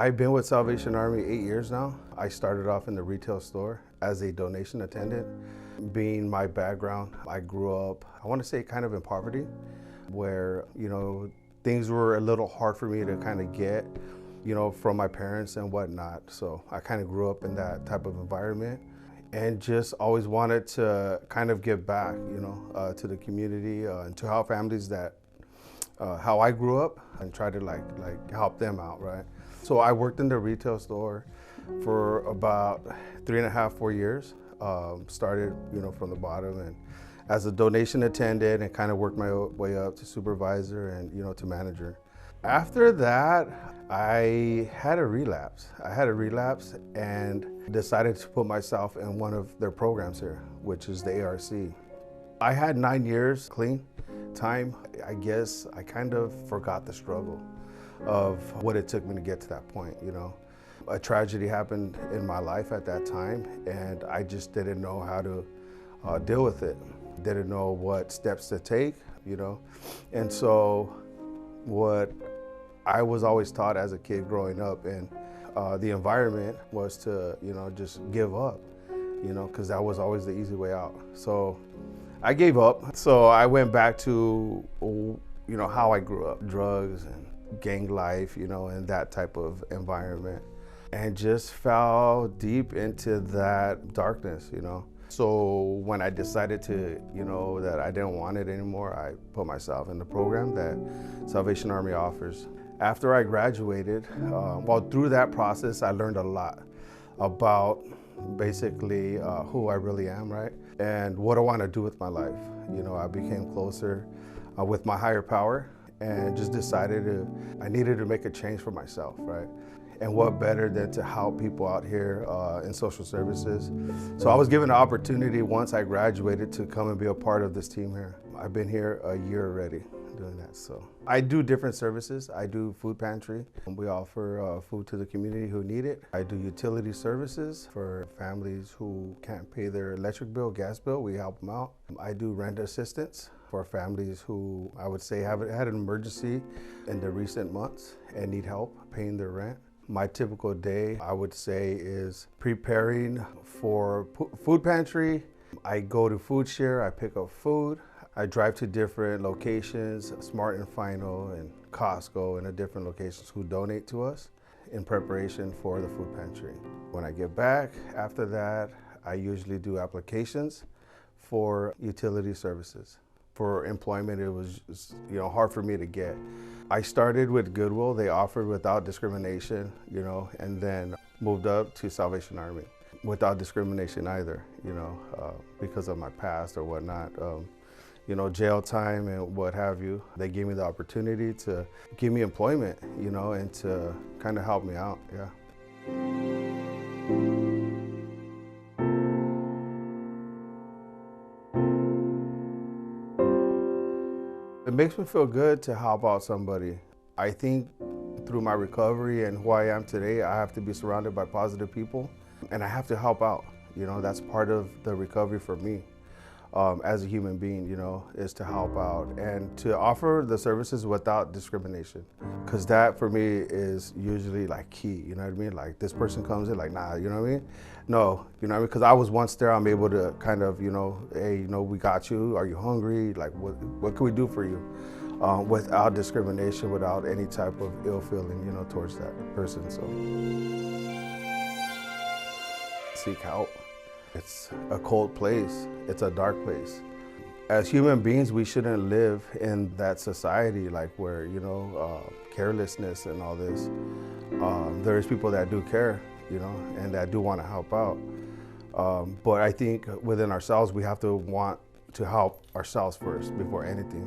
I've been with Salvation Army 8 years now. I started off in the retail store as a donation attendant. Being my background, I grew up, I want to say kind of in poverty, where, things were a little hard for me to kind of get, from my parents and whatnot. So I kind of grew up in that type of environment and just always wanted to kind of give back, to the community and to help families that, how I grew up and try to like help them out, right? So I worked in the retail store for about 3.5, 4 years. Started, from the bottom and as a donation attendant and kind of worked my way up to supervisor and, to manager. After that, I had a relapse. And decided to put myself in one of their programs here, which is the ARC. I had 9 years clean time. I guess I kind of forgot the struggle of what it took me to get to that point, A tragedy happened in my life at that time, and I just didn't know how to deal with it. Didn't know what steps to take, And so what I was always taught as a kid growing up in the environment was to, just give up, because that was always the easy way out. So I gave up. So I went back to, how I grew up, drugs and gang life, and that type of environment. And just fell deep into that darkness, So when I decided to, that I didn't want it anymore, I put myself in the program that Salvation Army offers. After I graduated, through that process, I learned a lot about basically who I really am, right? And what I want to do with my life. I became closer with my higher power and just decided I needed to make a change for myself, right? And what better than to help people out here in social services. So I was given the opportunity once I graduated to come and be a part of this team here. I've been here a year already doing that. So I do different services. I do food pantry. We offer food to the community who need it. I do utility services for families who can't pay their electric bill, gas bill. We help them out. I do rent assistance for families who I would say have had an emergency in the recent months and need help paying their rent. My typical day, I would say, is preparing for food pantry. I go to food share, I pick up food. I drive to different locations, Smart and Final and Costco and the different locations who donate to us in preparation for the food pantry. When I get back, after that, I usually do applications for utility services. For employment, it was just, hard for me to get. I started with Goodwill. They offered without discrimination, and then moved up to Salvation Army without discrimination either, because of my past or whatnot. Jail time and what have you. They gave me the opportunity to give me employment, and to kind of help me out, yeah. It makes me feel good to help out somebody. I think through my recovery and who I am today, I have to be surrounded by positive people and I have to help out. That's part of the recovery for me as a human being, is to help out and to offer the services without discrimination. Because that for me is usually like key, you know what I mean? Like this person comes in like, nah, you know what I mean? No, because I was once there, I'm able to kind of, hey, we got you. Are you hungry? Like what can we do for you? Without discrimination, without any type of ill feeling, towards that person. So seek help. It's a cold place. It's a dark place. As human beings, we shouldn't live in that society like where, carelessness and all this. There's people that do care, and that do want to help out. But I think within ourselves, we have to want to help ourselves first before anything.